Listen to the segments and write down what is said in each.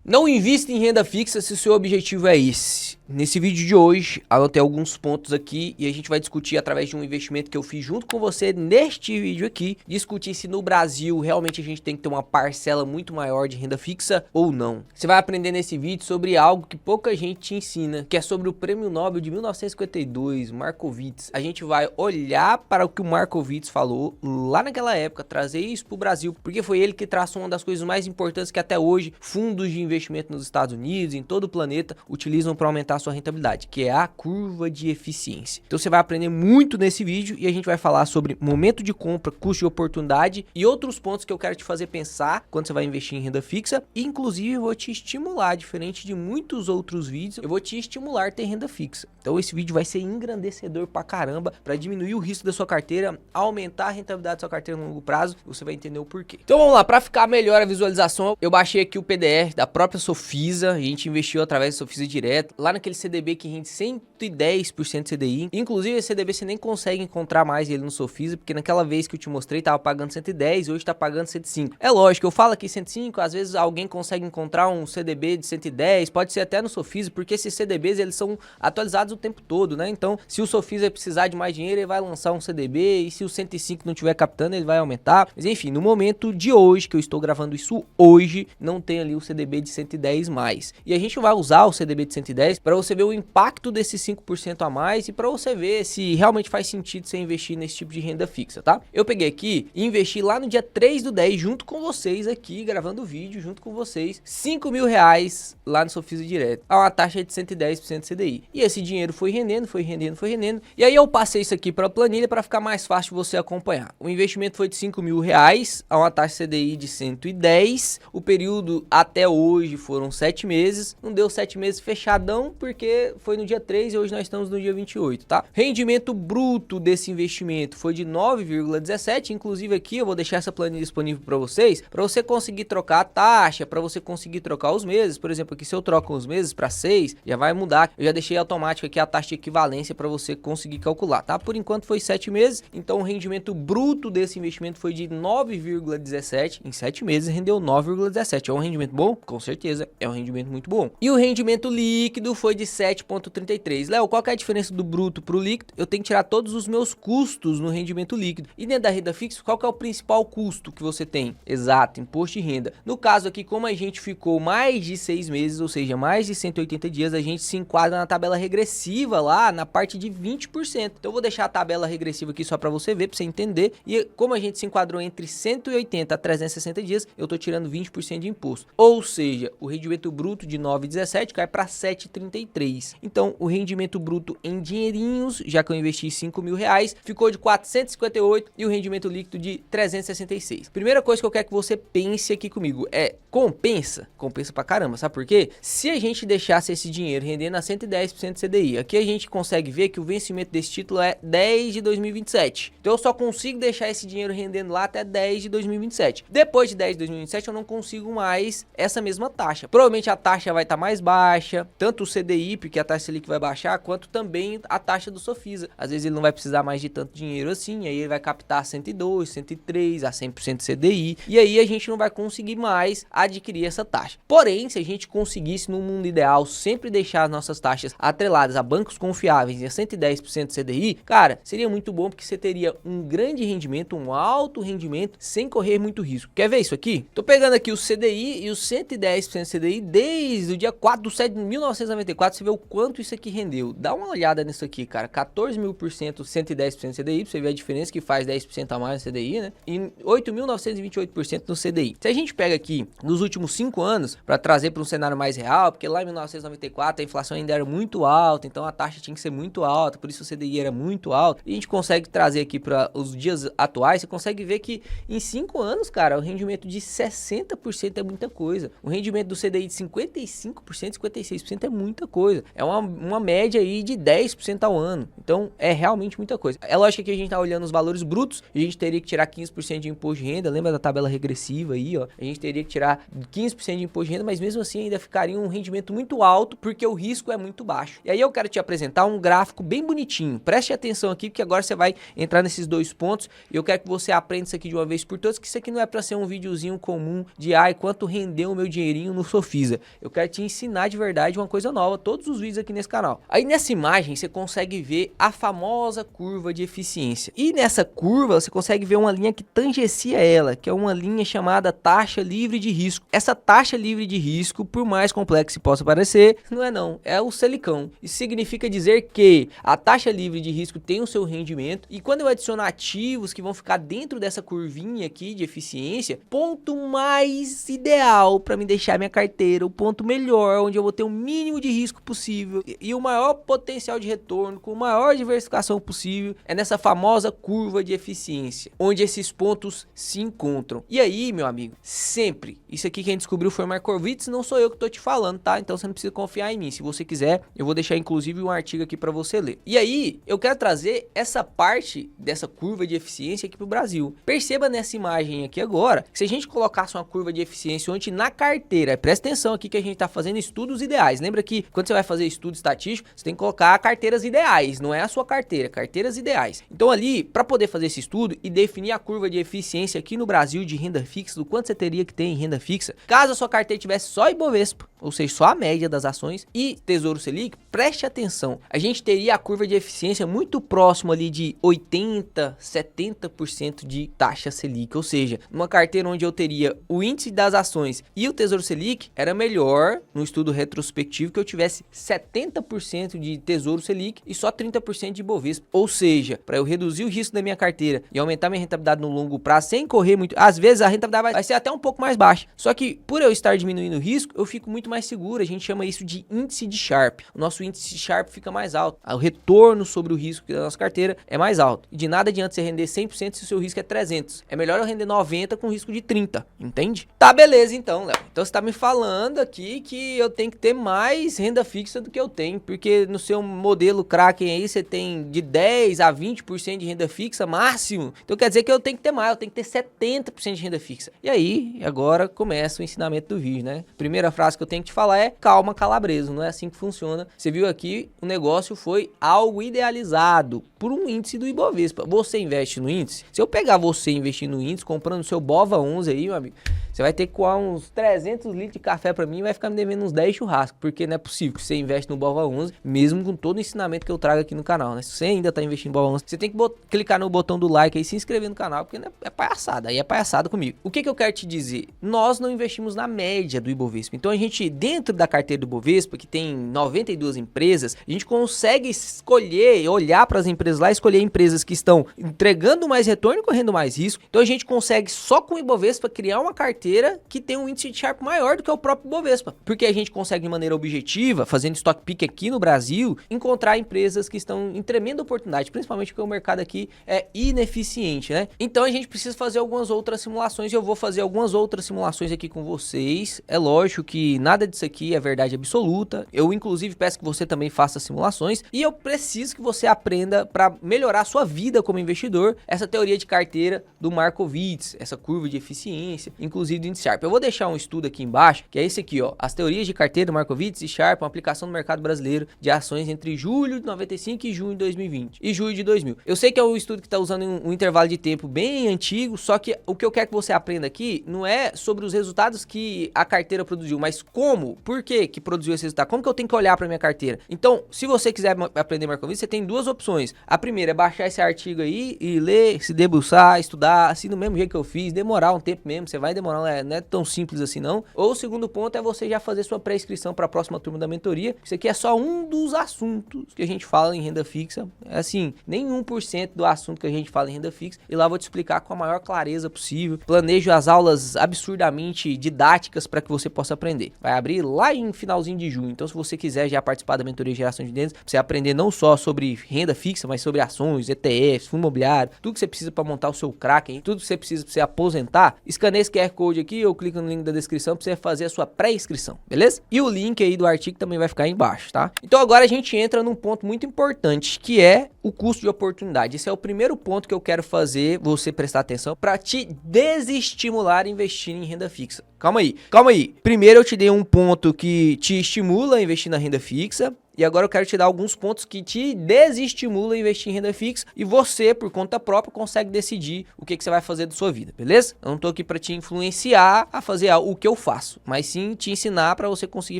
Não invista em renda fixa se o seu objetivo é esse. Nesse vídeo de hoje, anotei alguns pontos aqui e a gente vai discutir através de um investimento que eu fiz junto com você neste vídeo aqui, discutir se no Brasil realmente a gente tem que ter uma parcela muito maior de renda fixa ou não. Você vai aprender nesse vídeo sobre algo que pouca gente te ensina, que é sobre o Prêmio Nobel de 1952, Markowitz. A gente vai olhar para o que o Markowitz falou lá naquela época, trazer isso para o Brasil, porque foi ele que traçou uma das coisas mais importantes que até hoje fundos de investimento nos Estados Unidos, em todo o planeta, utilizam para aumentar a sua rentabilidade, que é a curva de eficiência. Então você vai aprender muito nesse vídeo e a gente vai falar sobre momento de compra, custo de oportunidade e outros pontos que eu quero te fazer pensar quando você vai investir em renda fixa. E, inclusive, eu vou te estimular, diferente de muitos outros vídeos, eu vou te estimular a ter renda fixa. Então esse vídeo vai ser engrandecedor pra caramba, para diminuir o risco da sua carteira, aumentar a rentabilidade da sua carteira no longo prazo. Você vai entender o porquê. Então vamos lá, para ficar melhor a visualização, eu baixei aqui o PDF da própria Sofisa. A gente investiu através da Sofisa direto, lá naquele CDB que rende 110% CDI. Inclusive esse CDB você nem consegue encontrar mais ele no Sofisa, porque naquela vez que eu te mostrei tava pagando 110 e hoje tá pagando 105. É lógico, eu falo aqui 105, às vezes alguém consegue encontrar um CDB de 110, pode ser até no Sofisa, porque esses CDBs eles são atualizados o tempo todo, né? Então, se o Sofisa precisar de mais dinheiro, ele vai lançar um CDB, e se o 105 não tiver captando, ele vai aumentar. Mas enfim, no momento de hoje, que eu estou gravando isso hoje, não tem ali o CDB de 110 mais. E a gente vai usar o CDB de 110 para você ver o impacto desses 5% a mais e para você ver se realmente faz sentido você investir nesse tipo de renda fixa, tá? Eu peguei aqui e investi lá no dia 3/10 junto com vocês aqui, gravando o vídeo junto com vocês, R$ 5.000 lá no Sofisa direto, a uma taxa de 110% CDI. E esse dinheiro foi rendendo, foi rendendo, foi rendendo. E aí eu passei isso aqui para a planilha para ficar mais fácil de você acompanhar. O investimento foi de R$ 5.000 a uma taxa CDI de 110. O período até hoje foram 7 meses. Não deu 7 meses fechadão porque foi no dia 3 e hoje nós estamos no dia 28, tá? Rendimento bruto desse investimento foi de 9,17. Inclusive aqui eu vou deixar essa planilha disponível para você conseguir trocar a taxa, para você conseguir trocar os meses. Por exemplo, aqui se eu troco os meses para 6, já vai mudar. Eu já deixei automático aqui a taxa de equivalência para você conseguir calcular, tá? Por enquanto foi 7 meses, então o rendimento bruto desse investimento foi de 9,17. Em 7 meses rendeu 9,17. É um rendimento bom? Com certeza, é um rendimento muito bom. E o rendimento líquido foi de 7,33. Léo, qual que é a diferença do bruto para o líquido? Eu tenho que tirar todos os meus custos no rendimento líquido. E dentro da renda fixa, qual que é o principal custo que você tem? Exato, imposto de renda. No caso aqui, como a gente ficou mais de 6 meses, ou seja, mais de 180 dias, a gente se enquadra na tabela regressiva lá, na parte de 20%. Então eu vou deixar a tabela regressiva aqui só para você ver, para você entender. E como a gente se enquadrou entre 180 a 360 dias, eu tô tirando 20% de imposto. Ou seja, o rendimento bruto de 9,17 cai para 7,33. Então o rendimento bruto em dinheirinhos, já que eu investi R$ 5.000, ficou de 458 e o rendimento líquido de 366. Primeira coisa que eu quero que você pense aqui comigo é: compensa? Compensa pra caramba, sabe por quê? Se a gente deixasse esse dinheiro rendendo a 110% CDI, aqui a gente consegue ver que o vencimento desse título é 10 de 2027. Então eu só consigo deixar esse dinheiro rendendo lá até 10 de 2027. Depois de 10 de 2027 eu não consigo mais essa mesma taxa. Provavelmente a taxa vai estar mais baixa, tanto o CDI, porque a taxa Selic vai baixar, quanto também a taxa do Sofisa. Às vezes ele não vai precisar mais de tanto dinheiro assim, aí ele vai captar 102, 103, a 100% CDI, e aí a gente não vai conseguir mais adquirir essa taxa. Porém, se a gente conseguisse no mundo ideal sempre deixar as nossas taxas atreladas a bancos confiáveis e a 110% CDI, cara, seria muito bom porque você teria um grande rendimento, um alto rendimento, sem correr muito risco. Quer ver isso aqui? Tô pegando aqui o CDI e o 110% CDI desde o dia 4/7/1994, você vê o quanto isso aqui rendeu. Dá uma olhada nisso aqui, cara, 14.000%, 110% CDI, pra você ver a diferença que faz 10% a mais no CDI, né? E 8.928% no CDI. Se a gente pega aqui nos últimos 5 anos, para trazer para um cenário mais real, porque lá em 1994 a inflação ainda era muito alta, então a taxa tinha que ser muito alta, por isso o CDI era muito alto, e a gente consegue trazer aqui para os dias atuais, você consegue ver que em 5 anos, cara, o rendimento de 60% é muita coisa. O rendimento do CDI de 55%, 56% é muita coisa. É uma média aí de 10% ao ano. Então é realmente muita coisa. É lógico que a gente tá olhando os valores brutos, e a gente teria que tirar 15% de imposto de renda, lembra da tabela regressiva aí, ó? A gente teria que tirar 15% de imposto de renda, mas mesmo assim ainda ficaria um rendimento muito alto, porque o risco é muito baixo. E aí eu quero te apresentar um gráfico bem bonitinho. Preste atenção aqui, porque agora você vai entrar nesses dois pontos e eu quero que você aprenda isso aqui de uma vez por todas, que isso aqui não é para ser um videozinho comum de quanto rendeu o meu dinheirinho no Sofisa. Eu quero te ensinar de verdade uma coisa nova, todos os vídeos aqui nesse canal. Aí nessa imagem você consegue ver a famosa curva de eficiência. E nessa curva você consegue ver uma linha que tangencia ela, que é uma linha chamada taxa livre de risco. Essa taxa livre de risco, por mais complexo que possa parecer, não, é o Selicão. Isso significa dizer que a taxa livre de risco tem o seu rendimento e quando eu adiciono ativos que vão ficar dentro dessa curvinha aqui de eficiência, ponto mais ideal para me deixar minha carteira, o ponto melhor, onde eu vou ter o mínimo de risco possível e o maior potencial de retorno, com a maior diversificação possível, é nessa famosa curva de eficiência, onde esses pontos se encontram. E aí, meu amigo, sempre, isso aqui quem descobriu foi o Markowitz, não sou eu que tô te falando, tá? Então você não precisa confiar em mim. Se você quiser, eu vou deixar inclusive um artigo aqui para você ler. E aí, eu quero trazer essa parte dessa curva de eficiência aqui pro Brasil. Perceba nessa imagem aqui agora, que se a gente colocasse uma curva de eficiência onde na carteira, presta atenção aqui que a gente tá fazendo estudos ideais. Lembra que quando você vai fazer estudo estatístico, você tem que colocar carteiras ideais, não é a sua carteira, carteiras ideais. Então ali, para poder fazer esse estudo e definir a curva de eficiência aqui no Brasil de renda fixa, do quanto você teria que ter em renda fixa, caso a sua carteira tivesse só Ibovespa, ou seja, só a média das ações e Tesouro Selic, preste atenção, a gente teria a curva de eficiência muito próximo ali de 80, 70% de taxa Selic, ou seja, numa carteira onde eu teria o índice das ações e o Tesouro Selic, era melhor no estudo retrospectivo que eu tivesse 70% de Tesouro Selic e só 30% de Ibovespa, ou seja, para eu reduzir o risco da minha carteira e aumentar minha rentabilidade no longo prazo sem correr muito, às vezes a rentabilidade vai ser até um pouco mais baixa, só que por eu estar diminuindo o risco, eu fico muito mais seguro, a gente chama isso de índice de Sharpe, o nosso índice de Sharpe fica mais alto, o retorno sobre o risco da nossa carteira é mais alto, e de nada adianta você render 100% se o seu risco é 300, é melhor eu render 90 com risco de 30, entende? Tá, beleza então, Léo, então você tá me falando aqui que eu tenho que ter mais renda fixa do que eu tenho, porque no seu modelo Kraken aí você tem de 10 a 20% de renda fixa máximo, então quer dizer que eu tenho que ter mais, eu tenho que ter 70% de renda fixa. E aí, agora começa o ensinamento do vídeo, né? Primeira frase que eu tenho que te falar é calma, calabreso, não é assim que funciona. Você viu aqui, o negócio foi algo idealizado por um índice do Ibovespa. Você investe no índice? Se eu pegar você investir no índice, comprando o seu BOVA11 aí, meu amigo, você vai ter que coar uns 300 litros de café pra mim e vai ficar me devendo uns 10 churrascos, porque não é possível que você investe no BOVA11, mesmo com todo o ensinamento que eu trago aqui no canal, né? Se você ainda tá investindo no BOVA11, você tem que clicar no botão do like aí e se inscrever no canal, porque é palhaçada, aí é palhaçada comigo. O que que eu quero te dizer? Nós não investimos na média do Ibovespa, então a gente, dentro da carteira do Ibovespa, que tem 92 empresas, a gente consegue escolher, olhar para as empresas lá, escolher empresas que estão entregando mais retorno e correndo mais risco, então a gente consegue só com o Ibovespa criar uma carteira que tem um índice de Sharpe maior do que o próprio Ibovespa, porque a gente consegue de maneira objetiva, fazendo stock pick aqui no Brasil, encontrar empresas que estão em tremenda oportunidade, principalmente porque o mercado aqui é ineficiente, né? Então a gente precisa fazer algumas outras simulações e eu vou fazer algumas outras simulações aqui com vocês. É lógico que nada disso aqui é verdade absoluta, eu inclusive peço que você também faça simulações e eu preciso que você aprenda para melhorar a sua vida como investidor, essa teoria de carteira do Markowitz, essa curva de eficiência, inclusive do índice Sharpe. Eu vou deixar um estudo aqui embaixo, que é esse aqui, ó, as teorias de carteira do Markowitz e Sharpe, uma aplicação no mercado brasileiro de ações entre julho de 95 e junho de 2020 e julho de 2000. Eu sei que é um estudo que está usando um intervalo de tempo bem antigo, só que o que eu quero que você aprenda aqui não é sobre os resultados que a carteira produziu, mas como, por que produziu esse resultado, como que eu tenho que olhar para minha carteira. Então, se você quiser aprender Markowitz, você tem duas opções. A primeira é baixar esse artigo aí e ler, se debruçar, estudar, assim do mesmo jeito que eu fiz, demorar um tempo mesmo, você vai demorar, não é tão simples assim não. Ou o segundo ponto é você já fazer sua pré-inscrição para a próxima turma da mentoria. Isso aqui é só um dos assuntos que a gente fala em renda fixa, é assim, nem 1% do assunto que a gente fala em renda fixa, e lá eu vou te explicar com a maior clareza possível. Planejo as aulas absurdamente didáticas para que você possa aprender. Vai abrir lá em finalzinho de junho, então se você quiser já participar da mentoria de geração de dividendos, pra você aprender não só sobre renda fixa, mas sobre ações, ETFs, fundo imobiliário, tudo que você precisa para montar o seu Kraken, tudo que você precisa para você aposentar, escaneia esse QR Code aqui ou clica no link da descrição para você fazer a sua pré-inscrição, beleza? E o link aí do artigo também vai ficar aí embaixo, tá? Então agora a gente entra num ponto muito importante, que é o custo de oportunidade. Esse é o primeiro ponto que eu quero fazer você prestar atenção para te desestimular a investir em renda fixa. Calma aí. Primeiro eu te dei um ponto que te estimula a investir na renda fixa. E agora eu quero te dar alguns pontos que te desestimulam a investir em renda fixa e você, por conta própria, consegue decidir o que você vai fazer da sua vida, beleza? Eu não tô aqui para te influenciar a fazer o que eu faço, mas sim te ensinar para você conseguir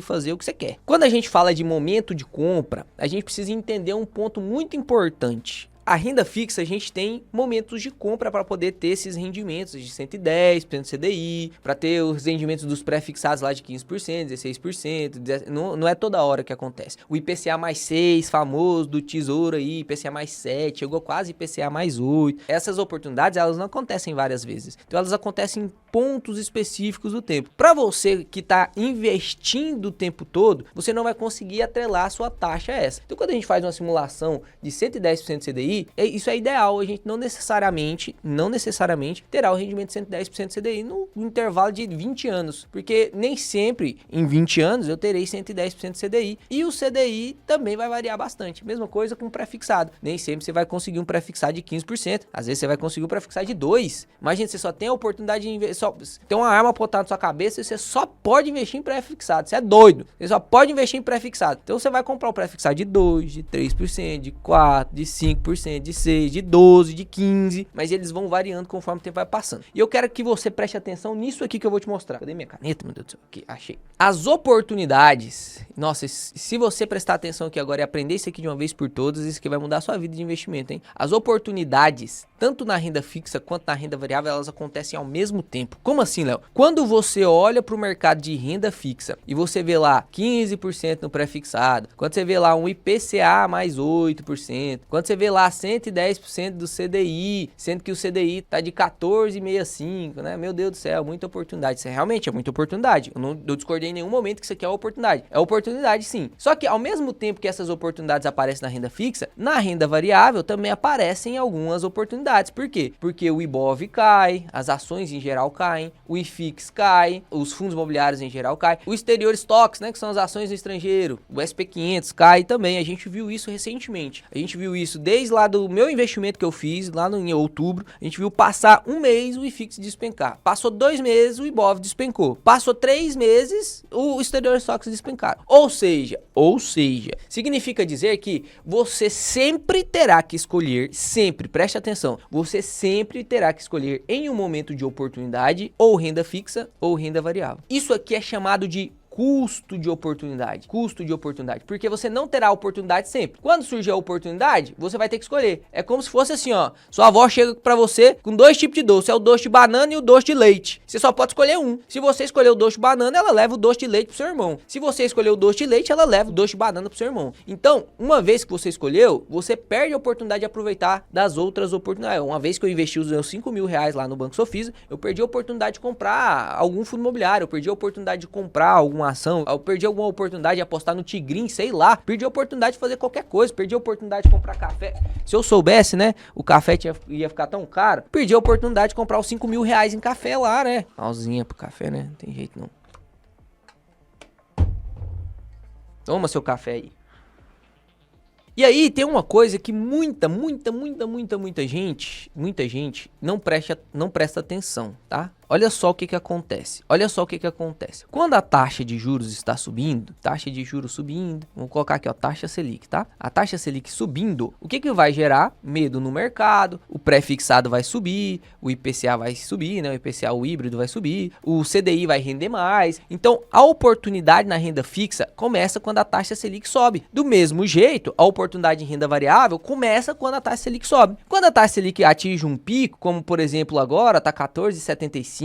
fazer o que você quer. Quando a gente fala de momento de compra, a gente precisa entender um ponto muito importante. A renda fixa, a gente tem momentos de compra para poder ter esses rendimentos de 110% CDI, para ter os rendimentos dos pré-fixados lá de 15%, 16%, não é toda hora que acontece. O IPCA mais 6, famoso, do Tesouro aí, IPCA mais 7, chegou quase IPCA mais 8. Essas oportunidades, elas não acontecem várias vezes. Então, elas acontecem em pontos específicos do tempo. Para você que está investindo o tempo todo, você não vai conseguir atrelar a sua taxa a essa. Então, quando a gente faz uma simulação de 110% CDI, isso é ideal, a gente não necessariamente terá o rendimento de 110% CDI no intervalo de 20 anos, porque nem sempre em 20 anos eu terei 110% CDI, e o CDI também vai variar bastante, mesma coisa com o pré-fixado, nem sempre você vai conseguir um pré-fixado de 15%, às vezes você vai conseguir um pré-fixado de 2%, imagina, você só tem a oportunidade de investir, tem uma arma apontada na sua cabeça e você só pode investir em pré-fixado, você é doido, você só pode investir em pré-fixado, então você vai comprar o pré-fixado de 2%, de 3%, de 4%, de 5%, de 6, de 12, de 15, mas eles vão variando conforme o tempo vai passando. E eu quero que você preste atenção nisso aqui que eu vou te mostrar. Cadê minha caneta, meu Deus do céu? Aqui, achei. As oportunidades, nossa, se você prestar atenção aqui agora e aprender isso aqui de uma vez por todas, isso aqui vai mudar a sua vida de investimento, hein? As oportunidades, tanto na renda fixa quanto na renda variável, elas acontecem ao mesmo tempo. Como assim, Léo? Quando você olha para o mercado de renda fixa e você vê lá 15% no pré-fixado, quando você vê lá um IPCA mais 8%, quando você vê lá 110% do CDI, sendo que o CDI tá de 14,65, né? Meu Deus do céu, muita oportunidade. Isso realmente é muita oportunidade. Eu discordei em nenhum momento que isso aqui é oportunidade. É oportunidade, sim. Só que ao mesmo tempo que essas oportunidades aparecem na renda fixa, na renda variável também aparecem algumas oportunidades. Por quê? Porque o IBOV cai, as ações em geral caem, o IFIX cai, os fundos imobiliários em geral caem, o exterior stocks, né, que são as ações no estrangeiro, o SP500 cai também. A gente viu isso recentemente. A gente viu isso desde lá do meu investimento que eu fiz, lá em outubro, a gente viu passar um mês o IFIX despencar. Passou 2 meses, o IBOV despencou. Passou 3 meses, o exterior stocks despencaram. Ou seja, significa dizer que você sempre terá que escolher, preste atenção, você sempre terá que escolher em um momento de oportunidade ou renda fixa ou renda variável. Isso aqui é chamado de custo de oportunidade, porque você não terá oportunidade sempre. Quando surgir a oportunidade, você vai ter que escolher. É como se fosse assim, ó, sua avó chega pra você com 2 tipos de doce, é o doce de banana e o doce de leite. Você só pode escolher um. Se você escolher o doce de banana, ela leva o doce de leite pro seu irmão. Se você escolher o doce de leite, ela leva o doce de banana pro seu irmão. Então, uma vez que você escolheu, você perde a oportunidade de aproveitar das outras oportunidades. Uma vez que eu investi os meus 5 mil reais lá no Banco Sofisa, eu perdi a oportunidade de comprar algum fundo imobiliário, eu perdi a oportunidade de comprar alguma ação, eu perdi alguma oportunidade de apostar no Tigrinho, sei lá, perdi a oportunidade de fazer qualquer coisa, perdi a oportunidade de comprar café. Se eu soubesse, né, o café ia ficar tão caro, perdi a oportunidade de comprar os 5 mil reais em café lá, né? Pausinha pro café, né? Não tem jeito não. Toma seu café aí. E aí tem uma coisa que muita gente não presta atenção, tá? Olha só o que acontece. Quando a taxa de juros está subindo, vamos colocar aqui, ó, taxa Selic, tá? A taxa Selic subindo, o que vai gerar? Medo no mercado, o pré-fixado vai subir, o IPCA vai subir, né? O IPCA, o híbrido vai subir, o CDI vai render mais. Então, a oportunidade na renda fixa começa quando a taxa Selic sobe. Do mesmo jeito, a oportunidade em renda variável começa quando a taxa Selic sobe. Quando a taxa Selic atinge um pico, como por exemplo agora, tá 14,75,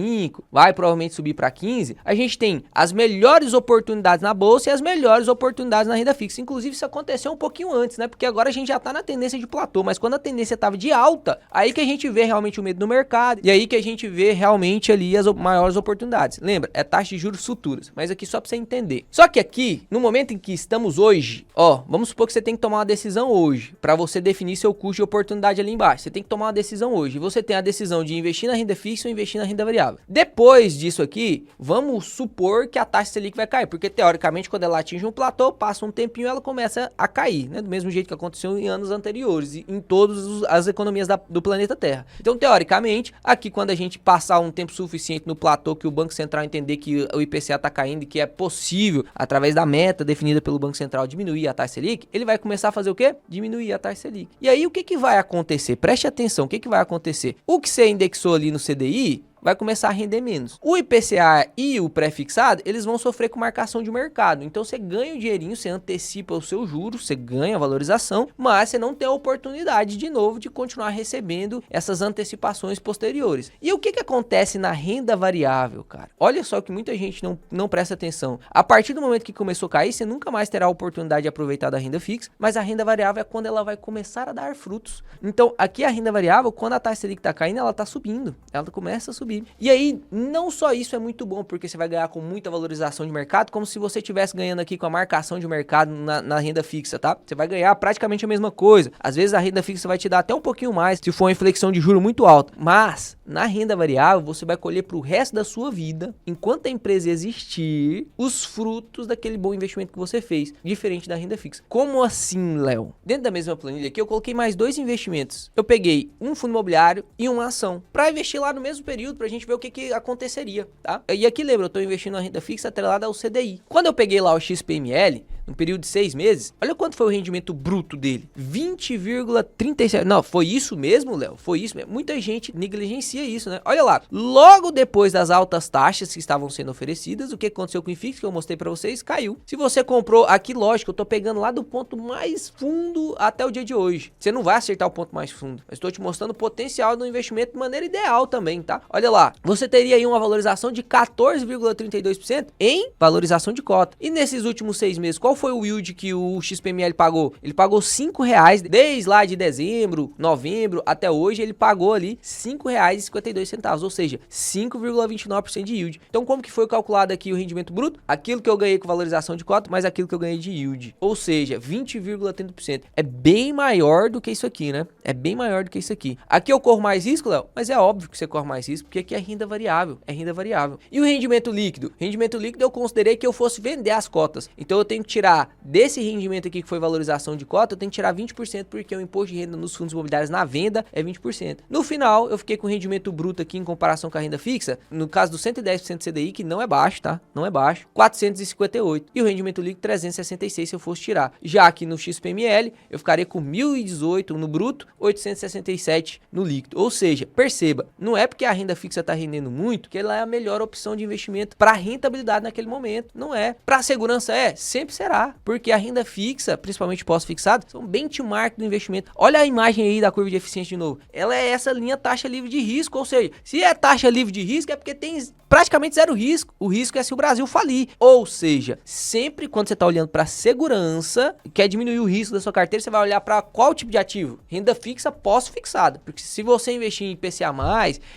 vai provavelmente subir para 15, a gente tem as melhores oportunidades na bolsa e as melhores oportunidades na renda fixa. Inclusive isso aconteceu um pouquinho antes, né? Porque agora a gente já tá na tendência de platô, mas quando a tendência tava de alta, aí que a gente vê realmente o medo no mercado e aí que a gente vê realmente ali as maiores oportunidades. Lembra? É taxa de juros futuras, mas aqui só para você entender. Só que aqui, no momento em que estamos hoje, ó, vamos supor que você tem que tomar uma decisão hoje para você definir seu custo de oportunidade ali embaixo. Você tem que tomar uma decisão hoje. Você tem a decisão de investir na renda fixa ou investir na renda variável. variável. Depois disso aqui, vamos supor que a taxa Selic vai cair, porque teoricamente quando ela atinge um platô, passa um tempinho, ela começa a cair, né? Do mesmo jeito que aconteceu em anos anteriores, em todas as economias do planeta Terra. Então, teoricamente, aqui quando a gente passar um tempo suficiente no platô, que o Banco Central entender que o IPCA está caindo e que é possível, através da meta definida pelo Banco Central, diminuir a taxa Selic, ele vai começar a fazer o quê? Diminuir a taxa Selic. E aí, o que vai acontecer? Preste atenção, o que vai acontecer? O que você indexou ali no CDI vai começar a render menos. O IPCA e o pré-fixado, eles vão sofrer com marcação de mercado. Então, você ganha o dinheirinho, você antecipa o seu juros, você ganha a valorização, mas você não tem a oportunidade, de novo, de continuar recebendo essas antecipações posteriores. E o que acontece na renda variável, cara? Olha só que muita gente não presta atenção. A partir do momento que começou a cair, você nunca mais terá a oportunidade de aproveitar da renda fixa, mas a renda variável é quando ela vai começar a dar frutos. Então, aqui a renda variável, quando a taxa Selic está caindo, ela está subindo. Ela começa a subir. E aí, não só isso é muito bom, porque você vai ganhar com muita valorização de mercado, como se você estivesse ganhando aqui com a marcação de mercado na renda fixa, tá? Você vai ganhar praticamente a mesma coisa. Às vezes a renda fixa vai te dar até um pouquinho mais, se for uma inflexão de juro muito alta. Mas, na renda variável, você vai colher pro resto da sua vida, enquanto a empresa existir, os frutos daquele bom investimento que você fez, diferente da renda fixa. Como assim, Léo? Dentro da mesma planilha aqui, eu coloquei mais 2 investimentos. Eu peguei um fundo imobiliário e uma ação, para investir lá no mesmo período, pra gente ver o que aconteceria, tá? E aqui, lembra, eu tô investindo na renda fixa atrelada ao CDI. Quando eu peguei lá o XPML, no período de 6 meses, olha quanto foi o rendimento bruto dele. 20,37. Não, foi isso mesmo, Léo? Foi isso mesmo. Muita gente negligencia isso, né? Olha lá, logo depois das altas taxas que estavam sendo oferecidas, o que aconteceu com o IFIX, que eu mostrei pra vocês, caiu. Se você comprou aqui, lógico, eu tô pegando lá do ponto mais fundo até o dia de hoje. Você não vai acertar o ponto mais fundo, mas estou te mostrando o potencial do investimento de maneira ideal também, tá? Olha lá, você teria aí uma valorização de 14,32% em valorização de cota. E nesses últimos 6 meses, qual foi o yield que o XPML pagou? Ele pagou R$5, desde lá de dezembro, novembro, até hoje, ele pagou ali R$5,52, ou seja, 5,29% de yield. Então, como que foi calculado aqui o rendimento bruto? Aquilo que eu ganhei com valorização de cota, mais aquilo que eu ganhei de yield. Ou seja, 20,30%. É bem maior do que isso aqui, né? É bem maior do que isso aqui. Aqui eu corro mais risco, Léo? Mas é óbvio que você corre mais risco, porque aqui é renda variável. É renda variável. E o rendimento líquido? Rendimento líquido eu considerei que eu fosse vender as cotas. Então, eu tenho que tirar desse rendimento aqui que foi valorização de cota, eu tenho que tirar 20%, porque o imposto de renda nos fundos imobiliários na venda é 20%. No final, eu fiquei com o rendimento bruto aqui em comparação com a renda fixa, no caso do 110% CDI, que não é baixo, tá? Não é baixo, 458. E o rendimento líquido 366 se eu fosse tirar. Já aqui no XPML, eu ficaria com 1.018 no bruto, 867 no líquido. Ou seja, perceba, não é porque a renda fixa está rendendo muito que ela é a melhor opção de investimento para rentabilidade naquele momento. Não é. Para segurança sempre será, porque a renda fixa, principalmente pós-fixado, são benchmark do investimento. Olha a imagem aí da curva de eficiência de novo. Ela é essa linha taxa livre de risco, ou seja, se é taxa livre de risco é porque tem praticamente zero risco. O risco é se o Brasil falir. Ou seja, sempre quando você está olhando para segurança, quer diminuir o risco da sua carteira, você vai olhar para qual tipo de ativo? Renda fixa pós-fixada. Porque se você investir em IPCA+,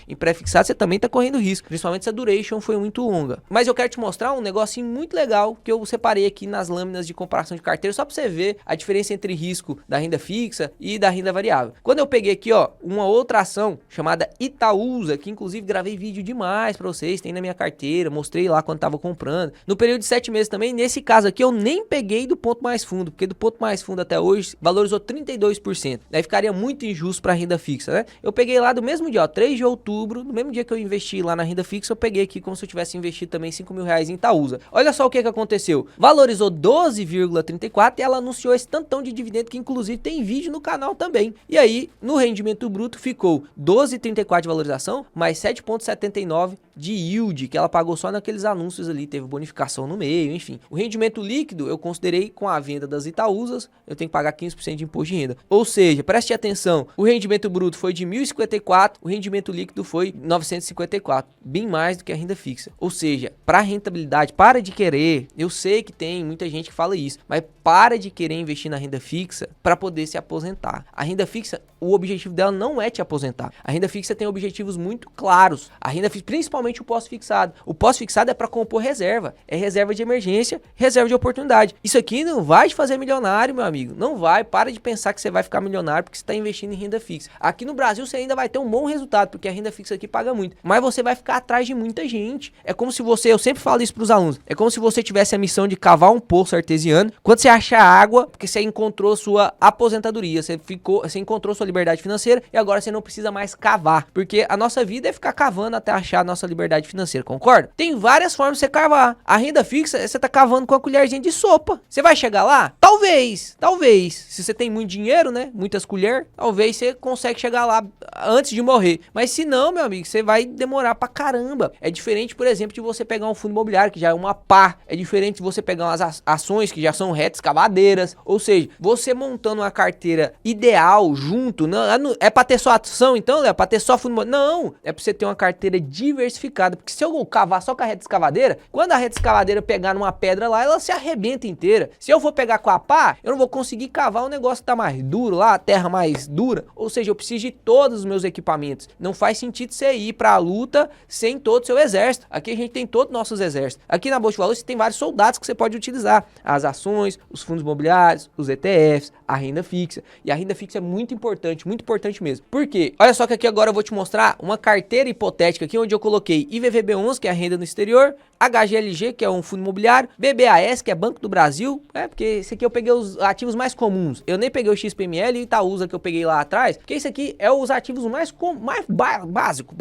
em pré-fixado, você também está correndo risco. Principalmente se a duration foi muito longa. Mas eu quero te mostrar um negocinho muito legal que eu separei aqui nas lâminas de comparação de carteira, só para você ver a diferença entre risco da renda fixa e da renda variável. Quando eu peguei aqui, ó, uma outra ação chamada Itaúsa, que inclusive gravei vídeo demais para vocês, tem na minha carteira, mostrei lá quando tava comprando. No período de 7 meses também, nesse caso aqui eu nem peguei do ponto mais fundo, porque do ponto mais fundo até hoje valorizou 32%. Daí ficaria muito injusto para renda fixa, né? Eu peguei lá do mesmo dia, ó, 3 de outubro, no mesmo dia que eu investi lá na renda fixa, eu peguei aqui como se eu tivesse investido também R$5.000 em Itaúsa. Olha só o que aconteceu. Valorizou 12,34 e ela anunciou esse tantão de dividendo que inclusive tem vídeo no canal também. E aí, no rendimento bruto ficou 12,34 de valorização, mais 7,79 de yield, que ela pagou só naqueles anúncios ali, teve bonificação no meio, enfim. O rendimento líquido eu considerei com a venda das Itaúsas, eu tenho que pagar 15% de imposto de renda. Ou seja, preste atenção, o rendimento bruto foi de 1.054, o rendimento líquido foi 954, bem mais do que a renda fixa. Ou seja, para rentabilidade, para de querer, eu sei que tem muita gente que fala isso, mas para de querer investir na renda fixa para poder se aposentar. A renda fixa, o objetivo dela não é te aposentar. A renda fixa tem objetivos muito claros. A renda fixa, principalmente principalmente o pós-fixado. O pós-fixado é para compor reserva, é reserva de emergência, reserva de oportunidade. Isso aqui não vai te fazer milionário, meu amigo, não vai. Para de pensar que você vai ficar milionário porque você está investindo em renda fixa. Aqui no Brasil você ainda vai ter um bom resultado, porque a renda fixa aqui paga muito, mas você vai ficar atrás de muita gente. É como se você, eu sempre falo isso para os alunos, é como se você tivesse a missão de cavar um poço artesiano, quando você achar água, porque você encontrou sua aposentadoria, você encontrou sua liberdade financeira e agora você não precisa mais cavar, porque a nossa vida é ficar cavando até achar a nossa liberdade financeira, concorda? Tem várias formas de você cavar. A renda fixa, você tá cavando com a colherzinha de sopa. Você vai chegar lá? Talvez. Se você tem muito dinheiro, né? Muitas colheres, talvez você consegue chegar lá antes de morrer. Mas se não, meu amigo, você vai demorar pra caramba. É diferente, por exemplo, de você pegar um fundo imobiliário, que já é uma pá. É diferente de você pegar umas ações que já são retas cavadeiras. Ou seja, você montando uma carteira ideal junto, não, é pra ter só ação, então? É pra ter só fundo imobiliário? Não, é pra você ter uma carteira diversificada. Porque se eu cavar só com a reta escavadeira, quando a reta escavadeira pegar numa pedra lá, ela se arrebenta inteira. Se eu for pegar com a pá, eu não vou conseguir cavar um negócio que tá mais duro lá, a terra mais dura. Ou seja, eu preciso de todos os meus equipamentos. Não faz sentido você ir pra luta sem todo o seu exército. Aqui a gente tem todos os nossos exércitos. Aqui na Bolsa de Valores você tem vários soldados que você pode utilizar. As ações, os fundos imobiliários, os ETFs, a renda fixa. E a renda fixa é muito importante mesmo. Por quê? Olha só que aqui agora eu vou te mostrar uma carteira hipotética aqui onde eu coloquei IVVB11, que é a renda no exterior, HGLG, que é um fundo imobiliário, BBAS, que é Banco do Brasil, porque esse aqui eu peguei os ativos mais comuns. Eu nem peguei o XPML e o Itaúsa que eu peguei lá atrás, porque esse aqui é os ativos mais básico.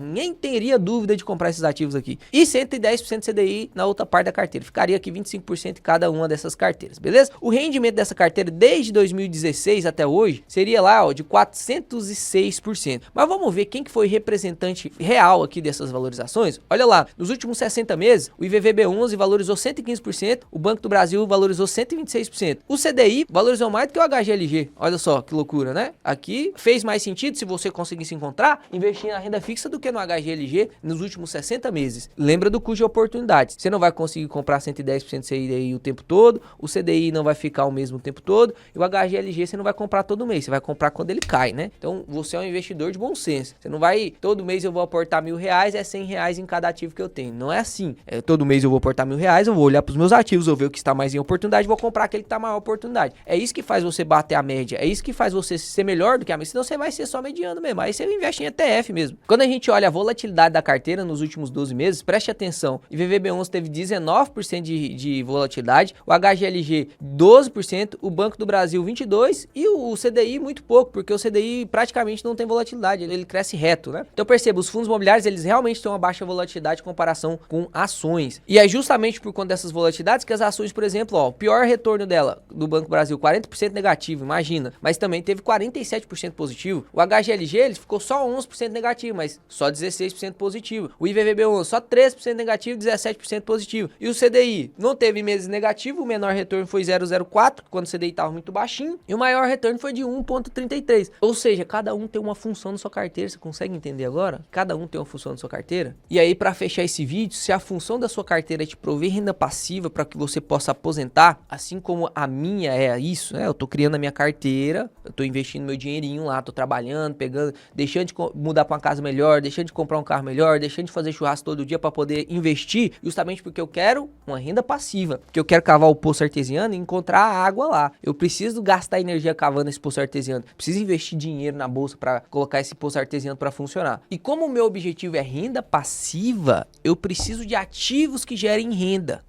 Ninguém teria dúvida de comprar esses ativos aqui. E 110% CDI na outra parte da carteira. Ficaria aqui 25% em cada uma dessas carteiras, beleza? O rendimento dessa carteira desde 2016 até hoje seria lá, ó, de 406%. Mas vamos ver quem que foi representante real aqui dessas valorizações. Olha lá, nos últimos 60 meses, o IVVB11 valorizou 115%, o Banco do Brasil valorizou 126%. O CDI valorizou mais do que o HGLG. Olha só que loucura, né? Aqui fez mais sentido, se você conseguisse encontrar, investir na renda fixa do que no HGLG nos últimos 60 meses. Lembra do custo de oportunidade. Você não vai conseguir comprar 110% CDI o tempo todo, o CDI não vai ficar o mesmo tempo todo, e o HGLG você não vai comprar todo mês, você vai comprar quando ele cai, né? Então você é um investidor de bom senso. Você não vai, todo mês eu vou aportar R$1.000, é R$100 em cada ativo que eu tenho. Não é assim. Todo mês eu vou aportar R$1.000, eu vou olhar para os meus ativos, eu ver o que está mais em oportunidade, vou comprar aquele que está maior oportunidade. É isso que faz você bater a média, é isso que faz você ser melhor do que a média, senão você vai ser só mediano mesmo, aí você investe em ETF mesmo. Quando a gente olha a volatilidade da carteira nos últimos 12 meses, preste atenção, o IVVB11 teve 19% de volatilidade, o HGLG 12%, o Banco do Brasil 22% e o CDI muito pouco, porque o CDI praticamente não tem volatilidade, ele cresce reto, né? Então perceba, os fundos imobiliários, eles realmente têm uma baixa volatilidade em comparação com ações. E é justamente por conta dessas volatilidades que as ações, por exemplo, ó, o pior retorno dela do Banco do Brasil, 40% negativo, imagina, mas também teve 47% positivo. O HGLG, ele ficou só 11% negativo, mas só 16% positivo. O IVVB11, só 13% negativo, 17% positivo. E o CDI, não teve meses negativo, o menor retorno foi 0,04, quando o CDI estava muito baixinho, e o maior retorno foi de 1,33. Ou seja, cada um tem uma função na sua carteira, você consegue entender agora? Cada um tem uma função na sua carteira. E aí, para fechar esse vídeo, se a função da sua carteira é te prover renda passiva para que você possa aposentar, assim como a minha é isso, né? Eu tô criando a minha carteira, eu tô investindo meu dinheirinho lá, tô trabalhando, pegando, deixando de mudar para uma casa melhor, deixando de comprar um carro melhor, deixando de fazer churrasco todo dia para poder investir, justamente porque eu quero uma renda passiva, porque eu quero cavar o poço artesiano e encontrar a água lá. Eu preciso gastar energia cavando esse poço artesiano, preciso investir dinheiro na bolsa para colocar esse poço artesiano para funcionar. E como o meu objetivo é renda passiva, eu preciso de ativos que gerem renda,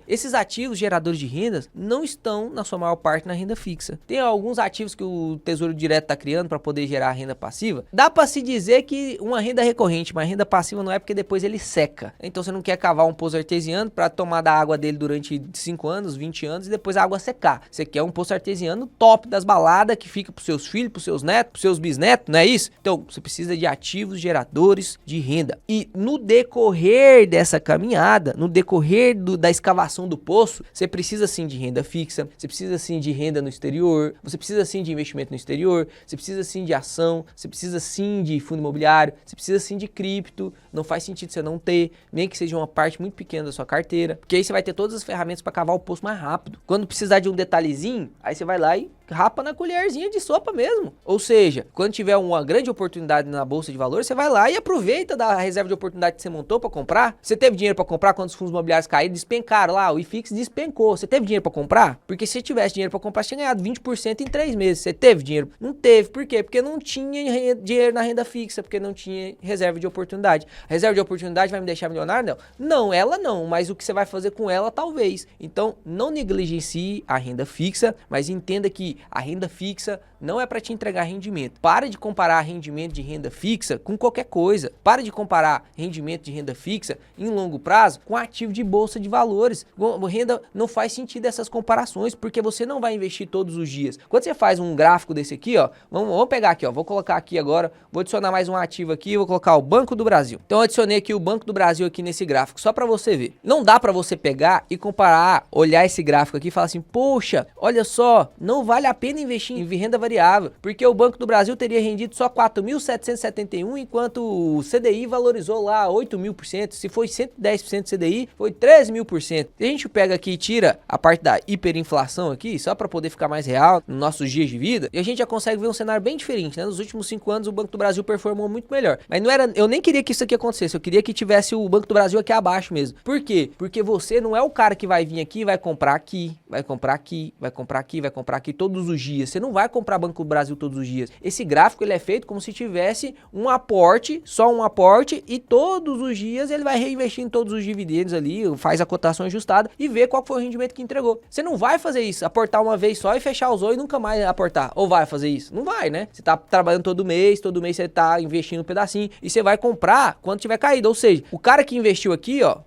Esses ativos geradores de rendas não estão, na sua maior parte, na renda fixa. Tem alguns ativos que o Tesouro Direto está criando para poder gerar renda passiva. Dá para se dizer que uma renda recorrente, mas renda passiva não é, porque depois ele seca. Então você não quer cavar um poço artesiano para tomar da água dele durante 5 anos, 20 anos e depois a água secar. Você quer um poço artesiano top das baladas que fica para seus filhos, para seus netos, para seus bisnetos, não é isso? Então você precisa de ativos geradores de renda. E no decorrer dessa caminhada, no decorrer da escavação do poço, você precisa sim de renda fixa, você precisa sim de renda no exterior, você precisa sim de investimento no exterior, você precisa sim de ação, você precisa sim de fundo imobiliário, você precisa sim de cripto. Não faz sentido você não ter, nem que seja uma parte muito pequena da sua carteira, porque aí você vai ter todas as ferramentas para cavar o poço mais rápido. Quando precisar de um detalhezinho, aí você vai lá e rapa na colherzinha de sopa mesmo. Ou seja, quando tiver uma grande oportunidade na bolsa de valores, você vai lá e aproveita da reserva de oportunidade que você montou para comprar. Você teve dinheiro para comprar quando os fundos imobiliários caíram, despencaram lá, o IFIX despencou. Você teve dinheiro para comprar? Porque se você tivesse dinheiro para comprar, você tinha ganhado 20% em 3 meses. Você teve dinheiro? Não teve. Por quê? Porque não tinha dinheiro na renda fixa, porque não tinha reserva de oportunidade. A reserva de oportunidade vai me deixar milionário? Não. Não, ela não, mas o que você vai fazer com ela, talvez. Então, não negligencie a renda fixa, mas entenda que a renda fixa não é para te entregar rendimento. Para de comparar rendimento de renda fixa com qualquer coisa. Para de comparar rendimento de renda fixa em longo prazo com ativo de bolsa de valores. Renda não faz sentido essas comparações, porque você não vai investir todos os dias. Quando você faz um gráfico desse aqui, ó, vamos pegar aqui, ó, vou colocar aqui agora, vou adicionar mais um ativo aqui, vou colocar o Banco do Brasil. Então eu adicionei aqui o Banco do Brasil aqui nesse gráfico, só para você ver. Não dá para você pegar e comparar, olhar esse gráfico aqui e falar assim, poxa, olha só, não vale a pena investir em renda variável, porque o Banco do Brasil teria rendido só 4.771, enquanto o CDI valorizou lá 8.000%, se foi 110% CDI, foi 13.000%. Se a gente pega aqui e tira a parte da hiperinflação aqui, só para poder ficar mais real nos nossos dias de vida, e a gente já consegue ver um cenário bem diferente, né? Nos últimos 5 anos o Banco do Brasil performou muito melhor. Mas não era, eu nem queria que isso aqui acontecesse, eu queria que tivesse o Banco do Brasil aqui abaixo mesmo. Por quê? Porque você não é o cara que vai vir aqui e vai comprar aqui, vai comprar aqui, vai comprar aqui, vai comprar aqui todos os dias. Você não vai comprar Banco do Brasil todos os dias. Esse gráfico ele é feito como se tivesse um aporte, só um aporte, e todos os dias ele vai reinvestir em todos os dividendos ali, faz a cotação ajustada e vê qual foi o rendimento que entregou. Você não vai fazer isso, aportar uma vez só e fechar os olhos e nunca mais aportar. Ou vai fazer isso? Não vai, né? Você tá trabalhando todo mês você tá investindo um pedacinho e você vai comprar quando tiver caído. Ou seja, o cara que investiu aqui, ó,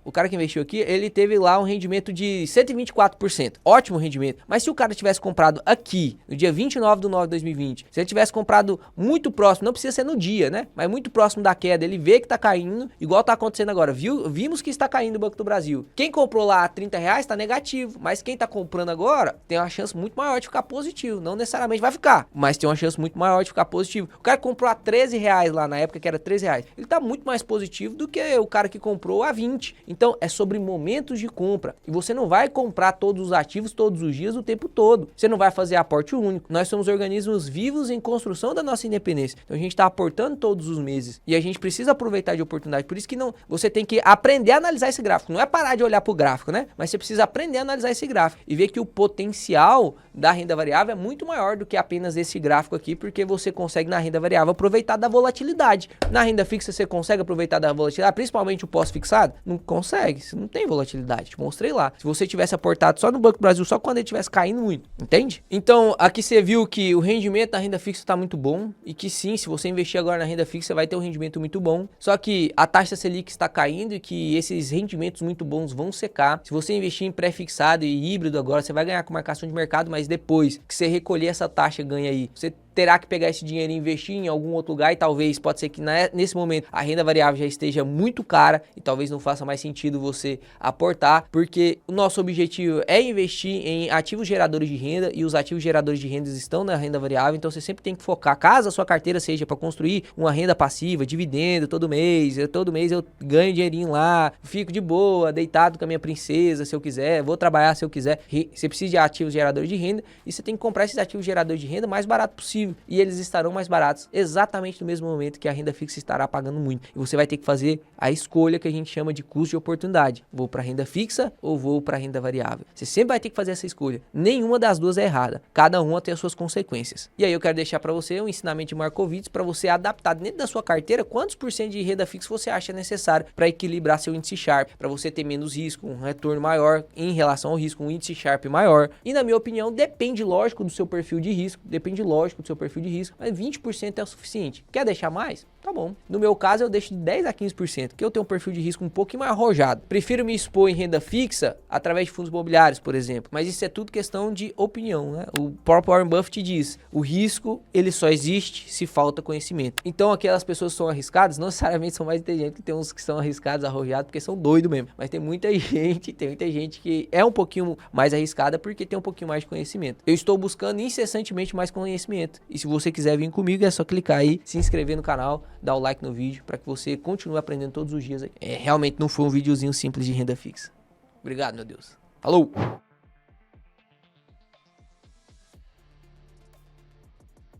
ele teve lá um rendimento de 124%. Ótimo rendimento. Mas se o cara tivesse comprado aqui, no dia 29/9/2020, se ele tivesse comprado muito próximo, não precisa ser no dia, né? Mas muito próximo da queda, ele vê que tá caindo, igual tá acontecendo agora. Vimos que está caindo o Banco do Brasil. Quem comprou lá a R$30 tá negativo, mas quem tá comprando agora tem uma chance muito maior de ficar positivo. Não necessariamente vai ficar, mas tem uma chance muito maior de ficar positivo. O cara comprou a R$13 lá na época que era R$13. Ele tá muito mais positivo do que o cara que comprou a 20. Então é sobre momentos de compra. E você não vai comprar todos os ativos todos os dias o tempo todo. Você não vai fazer aporte único. Nós somos organismos vivos em construção da nossa independência. Então a gente está aportando todos os meses e a gente precisa aproveitar de oportunidade. Por isso que não, você tem que aprender a analisar esse gráfico. Não é parar de olhar para o gráfico, né? Mas você precisa aprender a analisar esse gráfico e ver que o potencial da renda variável é muito maior do que apenas esse gráfico aqui, porque você consegue na renda variável aproveitar da volatilidade. Na renda fixa você consegue aproveitar da volatilidade, principalmente o pós-fixado? Não consegue, você não tem volatilidade, te mostrei lá. Se você tivesse aportado só no Banco do Brasil, só quando ele estivesse caindo muito, entende? Então, aqui você viu que o rendimento da renda fixa está muito bom e que sim, se você investir agora na renda fixa, vai ter um rendimento muito bom. Só que a taxa Selic está caindo e que esses rendimentos muito bons vão secar. Se você investir em pré-fixado e híbrido agora, você vai ganhar com marcação de mercado, mas depois que você recolher essa taxa ganha aí, você terá que pegar esse dinheiro e investir em algum outro lugar e talvez, pode ser que nesse momento a renda variável já esteja muito cara e talvez não faça mais sentido você aportar, porque o nosso objetivo é investir em ativos geradores de renda e os ativos geradores de renda estão na renda variável, então você sempre tem que focar, caso a sua carteira seja para construir uma renda passiva, dividendo todo mês eu ganho dinheirinho lá, fico de boa, deitado com a minha princesa se eu quiser, vou trabalhar se eu quiser, você precisa de ativos geradores de renda e você tem que comprar esses ativos geradores de renda mais barato possível. E eles estarão mais baratos exatamente no mesmo momento que a renda fixa estará pagando muito. E você vai ter que fazer a escolha que a gente chama de custo de oportunidade. Vou para renda fixa ou vou para renda variável? Você sempre vai ter que fazer essa escolha. Nenhuma das duas é errada. Cada uma tem as suas consequências. E aí eu quero deixar para você um ensinamento de Markowitz para você adaptar dentro da sua carteira quantos por cento de renda fixa você acha necessário para equilibrar seu índice Sharpe, para você ter menos risco, um retorno maior em relação ao risco, um índice Sharpe maior. E na minha opinião, depende lógico do seu perfil de risco, perfil de risco, mas 20% é o suficiente. Quer deixar mais? Tá bom. No meu caso, eu deixo de 10 a 15%, porque eu tenho um perfil de risco um pouquinho mais arrojado. Prefiro me expor em renda fixa através de fundos imobiliários, por exemplo. Mas isso é tudo questão de opinião, né? O próprio Warren Buffett diz, o risco, ele só existe se falta conhecimento. Então, aquelas pessoas que são arriscadas, não necessariamente são mais inteligentes, tem uns que são arriscados, arrojados, porque são doidos mesmo. Mas tem muita gente que é um pouquinho mais arriscada porque tem um pouquinho mais de conhecimento. Eu estou buscando incessantemente mais conhecimento. E se você quiser vir comigo, é só clicar aí, se inscrever no canal, dar o like no vídeo, para que você continue aprendendo todos os dias. Realmente não foi um videozinho simples de renda fixa. Obrigado, meu Deus. Falou!